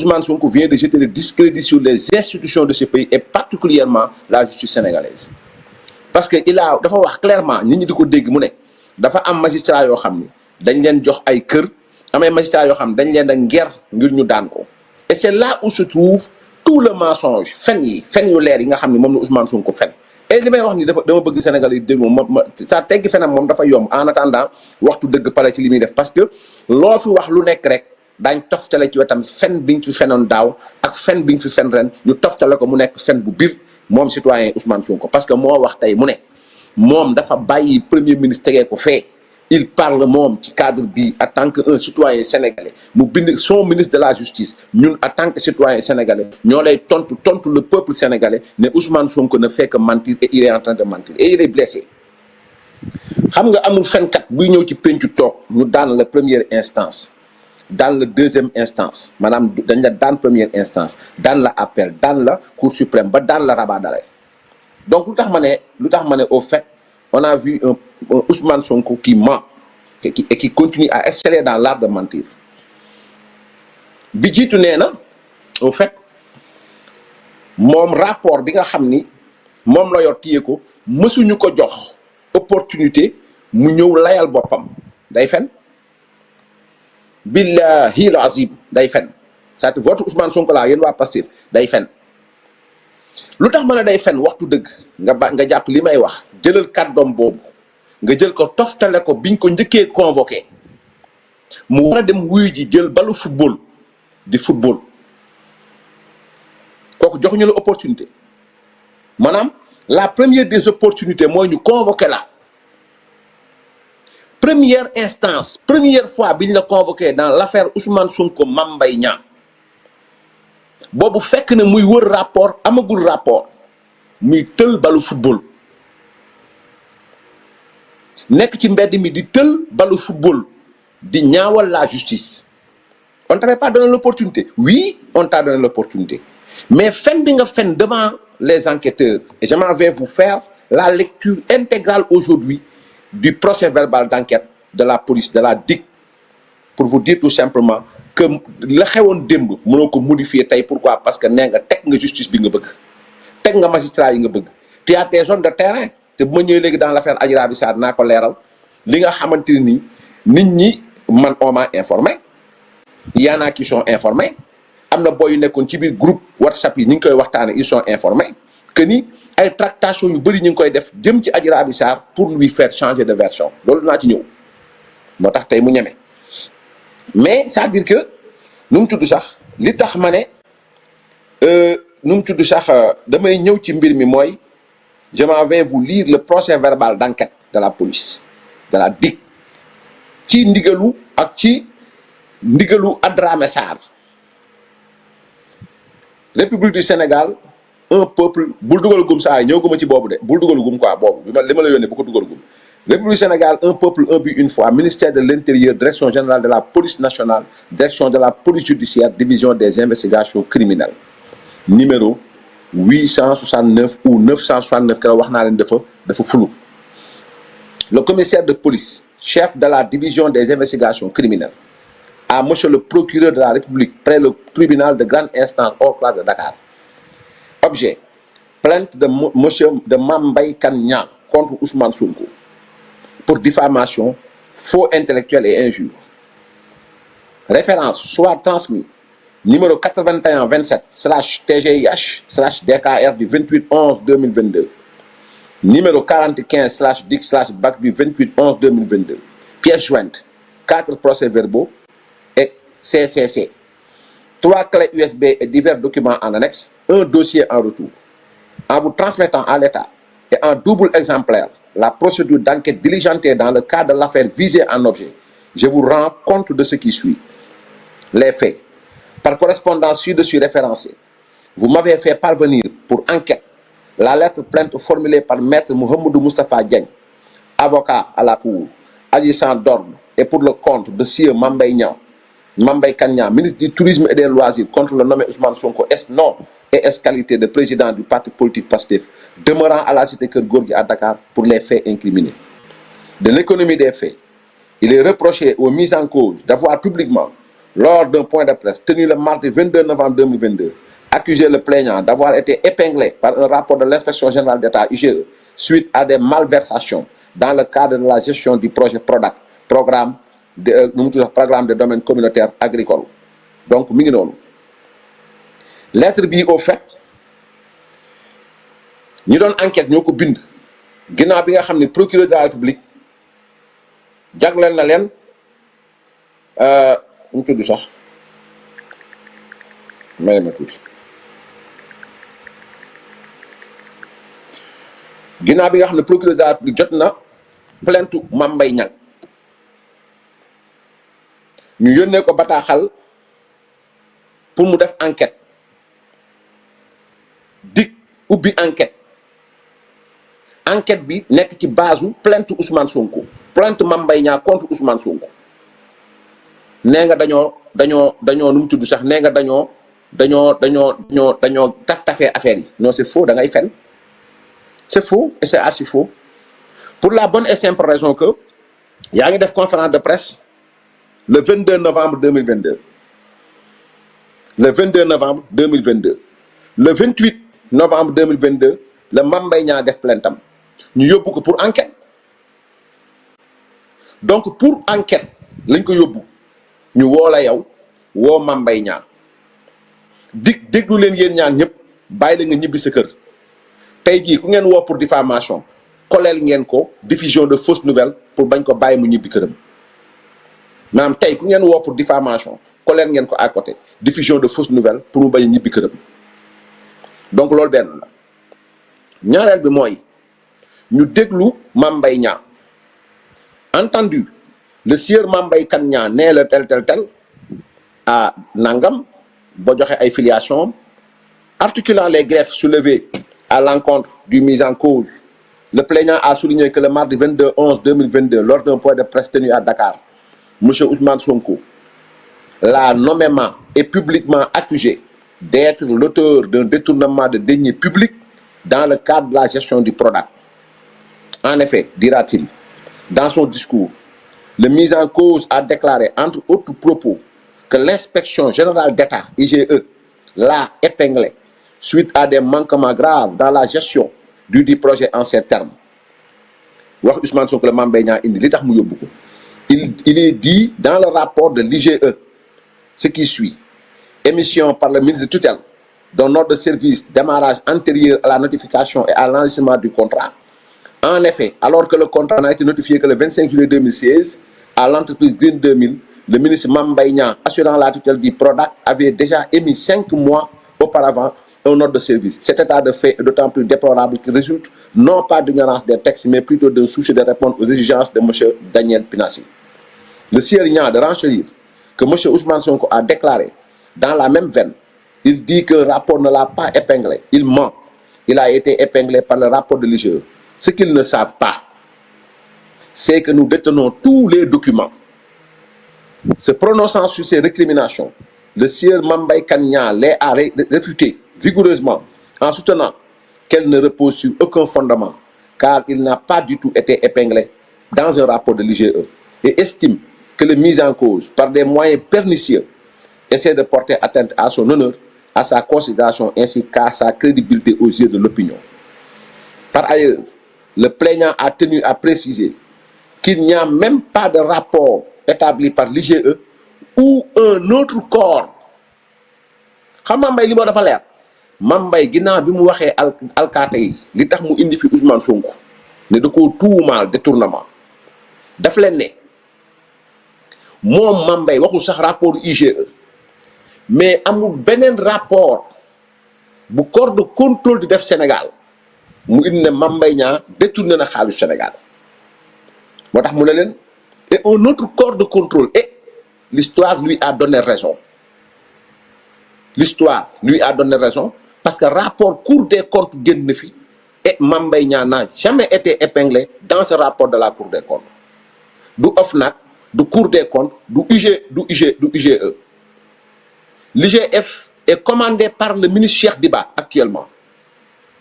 Ousmane Sonko vient de jeter le discrédit sur les institutions de ce pays et particulièrement la justice sénégalaise. Parce que dafa wax clairement nit ñi di ko dégg mu ne dafa am magistrat yoo xam ni dañ leen jox ay kër am ay magistrat yoo xam ne dañ leen a nger ngir ñu daan ko. Et c'est là où se trouve tout le mensonge fen yu leer yi nga xam ne moom la Ousmane Sonko fen. Et li may wax ni dama bëgg Sénégal yi déglu ma sa teggi fenam moom dafa yomb en attendant waxtu dëgg pare ci li muy def parce que loo fi wax lu nekk rek daañ toftale ci wetam fen bi nga fi fenoon daaw ak fen bi nga fi fen ren ñu toftale ko mu nekk fen bu biir moom citoyen Ousmane Sonko parce que moo wax tey mu ne moom dafa bàyyi premier ministre tegee ko fee il parle moom ci cadre bi en tant que un citoyen sénégalais mu bind son ministre de la justice ñun en tant que citoyen sénégalais ñoo lay tontu le peuple sénégalais ne Ousmane Sonko ne fait que mentir et il est en train de mentir et il est blessé. xam nga amul fenkat buy ñëw ci pencu toog ñu daan la première instance daan la deuxième instance maanaam dañ la daan première instance daan la appel daan la cour suprême ba daan la rabat d'arrêt. Donc lu tax ma ne au fait on a vu un Ousmane Sonko qui ment et qui continue à exceller dans l'art de mentir. Bi jiitu nee na au fait moom rapport bi nga xam ni moom la yor téye ko mësuñu ko jox opportunité mu ñëw layal boppam day fen billahi lazim day fen c'est-à-dire votre Ousmane Sonko laa yéen waa Pastef day fen. lu tax ma ne day fen waxtu dëgg nga jàpp li may wax jëlal kàddoom boobu nga jël ko toftale ko biñ ko njëkkee convoqué mu war a dem wuyu ji jël balu football di football kooku joxuñu la opportunité maanaam la première des opportunités mooy ñu convoqué la première instance première fois biñ la convoqué dans l'affaire Ousmane Sonko Mame Mbaye Niang boobu fekk na muy wër rapport amagul rapport muy tël balu football nekk ci mbedd mi di tël balu football di ñaawal la justice. On t'avait pas donné l'opportunité. Oui, on t'a donné l'opportunité. Mais fen bi nga fen devant les enquêteurs et je m'en vais vous faire la lecture intégrale aujourd'hui du procès verbal d'enquête de la police de la DIC pour vous dire tout simplement que la xewoon démb mënoo ko modifier tey. Pourquoi? Parce que nee nga teg nga justice bi nga bëgg teg nga magistrat yi nga bëgg tu as tes zones de terrain te bu ma ñëwee léegi dans l'affaire Adji Raby Sarr naa ko leeral li nga xamante ni nit ñi man on m'a informé y en a qui sont informés am na boy yu nekkoon ci biir groupe WhatsApp yi ñu ngi koy waxtaane ils sont informés que ni ay tractations yu bëri ñu ngi koy def jëm ci Adji Raby Sarr pour lui faire changer de version loolu naa ci ñëw moo tax tey mu ñeme. Mais c'est-à-dire que nu mu tudd sax li tax ma ne nu mu tudd sax damay ñëw ci mbir mi mooy je m'en vais vous lire le procès verbal d'enquête de la police de la DIC ci ndigalu ak ci ndigalu Adramé Sarr. République du Sénégal un peuple bul dugal gum saa yi ñëw guma ci boobu de bul dugal gum quoi boobu li ma la yónnee bu ko dugal gum. République du Sénégal, un peuple, un but, une foi. Ministère de l'Intérieur, Direction générale de la police nationale, Direction de la police judiciaire, Division des investigations criminelles. Numéro 869 ou 969, que wax naa leen dafa flou. Le commissaire de police, chef de la Division des investigations criminelles, à monsieur le procureur de la République, près le tribunal de grande instance hors classe de Dakar. Objet, plainte de monsieur de Mame Mbaye Niang contre Ousmane Sonko pour diffamation, faux intellectuel et injure. Référence soit transmis numéro 8127/TGIH/DKR du 28/11/2022. Numéro 45/DIC/BAC du 28/11/2022. Pièce jointe 4 procès-verbaux et CCC. 3 clés USB et divers documents en annexe. Un dossier en retour. En vous transmettant à l'État et en double exemplaire la procédure d'enquête diligentée dans le cadre de l'affaire visée en objet, je vous rends compte de ce qui suit. Les faits. Par correspondance ci-dessus référencée, vous m'avez fait parvenir pour enquête la lettre plainte formulée par Maître Mouhamadou Moustapha Diagne, avocat à la Cour, agissant d'ordre et pour le compte de sieur Mame Mbaye Niang, ministre du Tourisme et des Loisirs, contre le nommé Ousmane Sonko, S-nom et S-qualité de président du parti politique Pastef, demeurant à la cité Keur Gorgui à Dakar pour les faits incriminés. De l'économie des faits, il est reproché aux mises en cause d'avoir publiquement lors d'un point de presse tenu le mardi 22 novembre 2022, accusé le plaignant d'avoir été épinglé par un rapport de l'inspection générale d'État IGE suite à des malversations dans le cadre de la gestion du projet PRODAC, programme de domaine communautaire agricole. Donc mi ngi noonu lettre bi au fait ñi doon enquête ñoo ko bind ginnaaw bi nga xam ne procureur de la République jagleel na leen ñu tudd sax may ma tuuti ginnaaw bi nga xam ne procureur de la République jot na plainte Mame Mbaye Niang ñu yónnee ko bataaxal pour mu def enquête dik ubbi enquête bi nekk ci base u plainte Ousmane Sonko plainte Mame Mbaye Niang contre Ousmane Sonko nee nga dañoo nu mu tudd sax nee nga dañoo tafee affaire yi non c'est faux da ngay fen c'est faux et c'est archi faux pour la bonne et simple raison que yaa ngi def conférence de presse le 22 novembre 2022 le 22 novembre 2022 le 28 novembre 2022 le Mame Mbaye Niang def plaintam ñu yóbbu ko pour enquête donc pour enquête lañ ko yóbbu ñu woo la yow woo Mame Mbaye Niang déglu leen yéen ñaan ñëpp bàyyi la nga ñibbi sa kër tey jii ku ngeen woo pour diffamation koleel ngeen ko diffusion de fausses nouvelles pour bañ ko bàyyi mu ñibbi këram maanaam tey ku ngeen woo pour diffamation koleel ngeen ko à côté diffusion de fausses nouvelles pour mu bañ a ñibbi këram donc loolu benn la ñaareel bi mooy ñu déglu Mame Mbaye Niang entendu le sieur Mame Mbaye Kane Niang nee la tel à nangam boo joxe ay filiation articulant les greffes soulevées à l'encontre du mis en cause le plaignant a souligné que le mardi 22/11/2022 lors d'un point de presse tenu à Dakar monsieur Ousmane Sonko l'a nommément et publiquement accusé d'être l'auteur d'un détournement de deniers publics dans le cadre de la gestion du PRODAC. En effet, dira-t-il, dans son discours, le mis en cause a déclaré, entre autres propos, que l'inspection générale d'État, IGE, l'a épinglé suite à des manquements graves dans la gestion du dit projet en ces termes. Wax Ousmane Sonko le Mame Mbaye Niang indi li tax mu yóbbu ko. Il est dit dans le rapport de l'IGE ce qui suit. Émission par le ministre de tutelle d'un ordre de service démarrage antérieur à la notification et à l'enregistrement du contrat. En effet, alors que le contrat n'a été notifié que le 25 juillet 2016 à l'entreprise Green 2000, le ministre Mame Mbaye Niang, assurant la tutelle du PRODAC, avait déjà émis 5 mois auparavant un ordre de service. Cet état de fait est d'autant plus déplorable qu'il résulte non pas d'ignorance des textes, mais plutôt d'un souci de répondre aux exigences de M. Daniel Pinassi. Le sieur Niang de renchérir que M. Ousmane Sonko a déclaré dans la même veine. Il dit qu'un rapport ne l'a pas épinglé. Il ment. Il a été épinglé par le rapport de l'IGE. Ce qu'ils ne savent pas, c'est que nous détenons tous les documents. Se prononçant sur ces récriminations, le sieur Mame Mbaye Kane Niang les a réfutés vigoureusement en soutenant qu'elles ne reposent sur aucun fondement, car il n'a pas du tout été épinglé dans un rapport de l'IGE et estime que le mis en cause, par des moyens pernicieux, essaie de porter atteinte à son honneur, à sa considération ainsi qu'à sa crédibilité aux yeux de l'opinion. Par ailleurs, le plaignant a tenu à préciser qu'il n'y a même pas de rapport établi par l'IGE ou un autre corps. xam Mame Mbaye li moo dafa leer Mame Mbaye ginnaaw bi mu waxee alkaate yi li tax mu indi fi Ousmane Sonko ne da koo tuumaal détournement daf leen ne moom Mame Mbaye waxul sax rapport IGE mais amul beneen rapport bu corps de contrôle di def Sénégal mu indi ne Mame Mbaye Niang détourné na xaalis Sénégal moo tax mu ne leen et un autre corps de contrôle et l'histoire lui a donné raison. L'histoire lui a donné raison parce que rapport Cour des comptes génn na fi et Mame Mbaye Niang n'a jamais été épinglé dans ce rapport de la Cour des comptes du OFNAC du Cour des comptes du IGE. L'IGF est commandé par le ministre Cheikh Diba actuellement.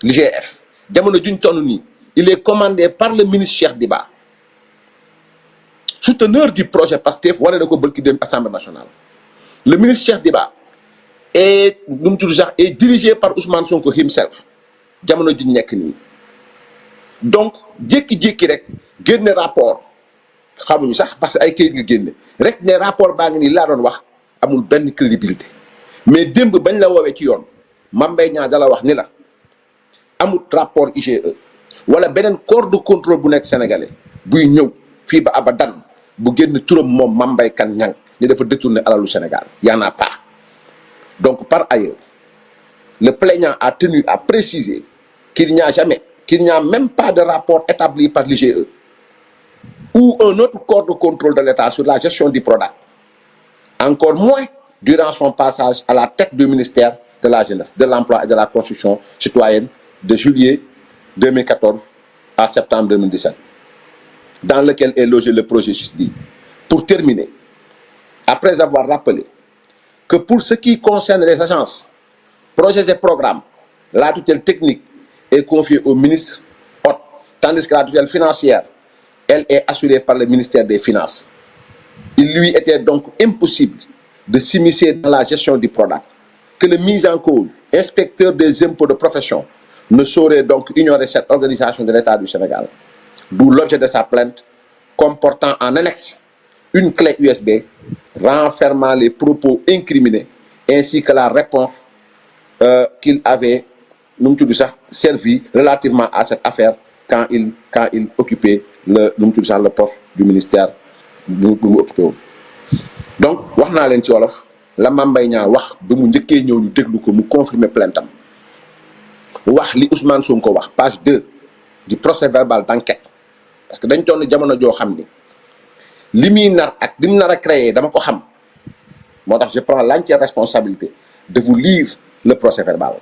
L'IGF jamono juñ toll nii il est commandé par le ministre Cheikh Diba, souteneur du projet PASTEF wane na ko bëlki dem Assemblée nationale. le ministre Cheikh Diba est nu mu tudd sax est dirigé par Ousmane Sonko himself jamono ji nekk nii donc jékki-jékki rek génne rapport xamuñu sax parce que ay kayit nga génne rek ne rapport baa ngi nii laa doon wax amul benn crédibilité mais démb bañ la woowee ci yoon Mame Mbaye Niang dala wax ni la amul rapport IGE wala beneen corps de contrôle bu nekk sénégalais buy ñëw fii ba abadan bu génn turam moom Mame Mbaye Kane Niang ni dafa détourner alalu Sénégal y en a pas. Donc par ailleurs le plaignant a tenu à préciser qu'il n'y a même pas de rapport établi par l'IGE ou un autre corps de contrôle de l'État sur la gestion du Prodac, encore moins durant son passage à la tête du ministère de la Jeunesse, de l'Emploi et de la Construction citoyenne de juillet 2014 à septembre 2017, dans lequel est logé le projet SUSDI. Pour terminer, après avoir rappelé que pour ce qui concerne les agences, projets et programmes, la tutelle technique est confiée au ministre hôte, tandis que la tutelle financière, elle est assurée par le ministère des Finances. Il lui était donc impossible de s'immiscer dans la gestion du Prodac, que le mis en cause, inspecteur des impôts de profession, ne saurait donc ignorer cette organisation de l'État du Sénégal. D'où l'objet de sa plainte, comportant en annexe une clé USB renfermant les propos incriminés, ainsi que la réponse qu'il avait servi relativement à cette affaire quand il occupait le poste du ministère bu mu occupé woon. Donc wax naa leen ci wolof la Mame Mbaye Niang wax ba mu njëkkee ñëw ñu déglu ko mu confirmer plainte am wax li Ousmane Sonko wax page 2 du procès verbal d'enquête, parce que dañ toll jamono joo xam ni li muy nar ak li mu nar a créer dama ko xam moo tax je prends l'entière responsabilité de vous lire le procès verbal.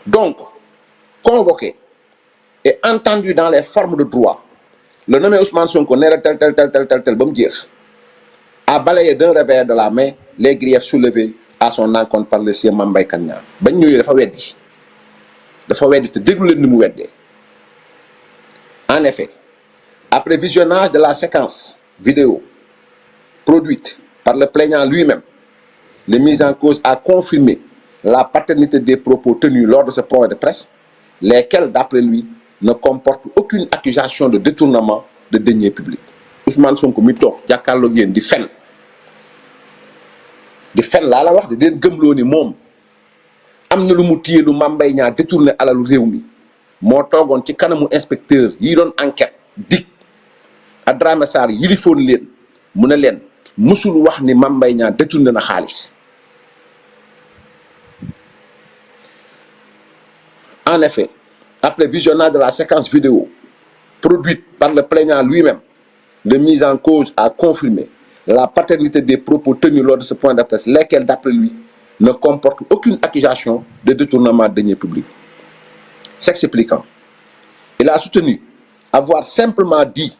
Donc convoqué et entendu dans les formes de droit, le nommé Ousmane Sonko nee na tel ba mu jeex a balayé d'un revers de la main les griefs soulevés à son encontre par le sieur Mame Mbaye Kane Niang. bañ ñëwee dafa weddi te déglu leen ni mu weddee. En effet, après visionnage de la séquence vidéo produite par le plaignant lui-même, le mis en cause a confirmé la paternité des propos tenus lors de ce point de presse, lesquels, d'après lui, ne comportent aucune accusation de détournement de deniers publics. Ousmane Sonko mi toog jàkkaarloog yéen di fen laa la wax de leen gëmloo ni moom am na lu mu téye lu Mame Mbaye Niang détourné alalu réew mi moo toogoon ci kanamu inspecteur yi doon enquête dik Adramé Sarr yilifoon leen mu ne leen musul wax ni Mame Mbaye Niang détourné na xaalis. En effet, après visionnage de la séquence vidéo produite par le plaignant lui-même, le mis en cause a confirmé la paternité des propos tenus lors de ce point de presse, lesquels, d'après lui, ne comportent aucune accusation de détournement de deniers publics. S'expliquant, il a soutenu avoir simplement dit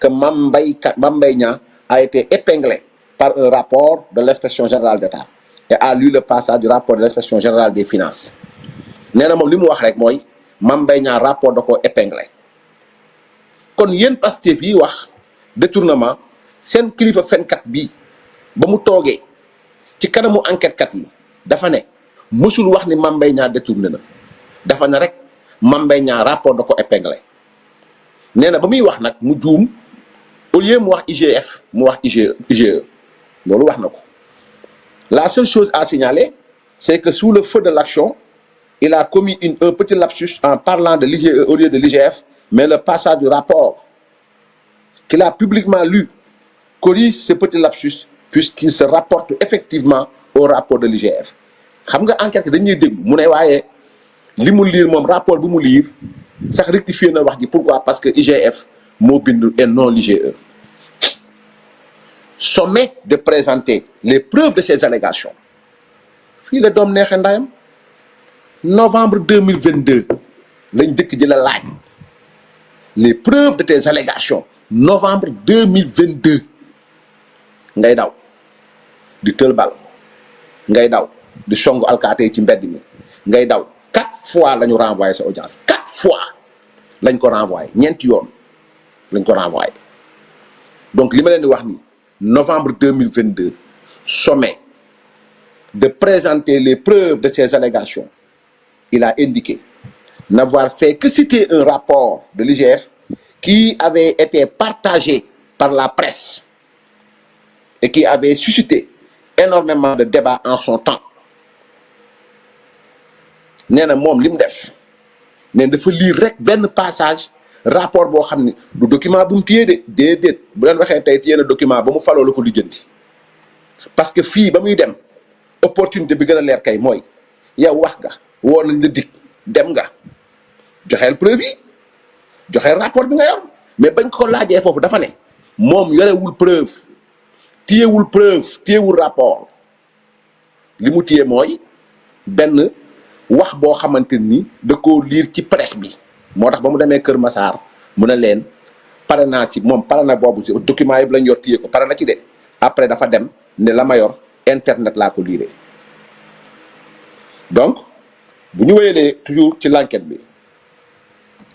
que Mame Mbaye Niang a été épinglé par un rapport de l'inspection générale d'État et a lu le passage du rapport de l'inspection générale des finances. nee na moom li mu wax rek mooy Mame Mbaye Niang rapport da koo épinglé kon yéen Pastef yi wax détournement seen kilifa fenkat bii ba mu toogee ci kanamu enquête kat yi dafa ne mësul wax ni Mame Mbaye Niang détourné na dafa ne rek Mame Mbaye Niang rapport da ko épinglé nee na ba muy wax nag mu juum au lieu mu wax IGF mu wax IGE loolu wax na ko. La seule chose à signaler, c'est que sous le feu de l'action, il a commis un petit lapsus en parlant de l'IGE au lieu de l'IGF, mais le passage du rapport qu'il a publiquement lu corrige ce petit lapsus puisqu'il se rapporte effectivement au rapport de l'IGF. xam nga enquête dañuy déglu mu ne waaye li mu lire moom rapport bi mu lire sax rectifier na wax ji pourquoi parce que IGF moo bind et non l'IGE. Sommet de présenter les preuves de ces allégations fii la doom neexe ndayam novembre 2022 lañ dëkk ji la laaj les preuves de tes allégations novembre 2022 ngay daw di tël bal ngay daw di songu alkaate ci mbedd mi ngay daw 4 fois la ñu renvoyé sa audience 4 fois lañ ko renvoyé ñeenti yoon lañ ko renvoyé donc li ma leen di wax ni novembre 2022 sommet de présenter les preuves de ces allégations, il a indiqué n'avoir fait que citer un rapport de l'IGF qui avait été partagé par la presse et qui avait suscité énormément de débats en son temps. nee na moom li mu def nee na dafa lire rek benn passage rapport boo xam ne du document bu mu téye de déedéet bu leen waxee tey téye na document ba mu faloo la ko lijjanti parce que fii ba muy dem opportunité bi gën a leer kay mooy yow wax nga woo nañ la dig dem nga joxeel preuve yi joxeel rapport bi nga yor mais bañ ko laajee foofu dafa ne moom yorewul preuve téyewul rapport li mu téye mooy benn wax boo xamante ni da koo liir ci presse bi moo tax ba mu demee Kër Massar mu ne leen pare naa ci moom pare na boobu ci document yëpp lañ yor téye ko pare na ci de après dafa dem ne la ma yor internet laa ko liiree donc bu ñu wéyalee toujours ci l'enquête bi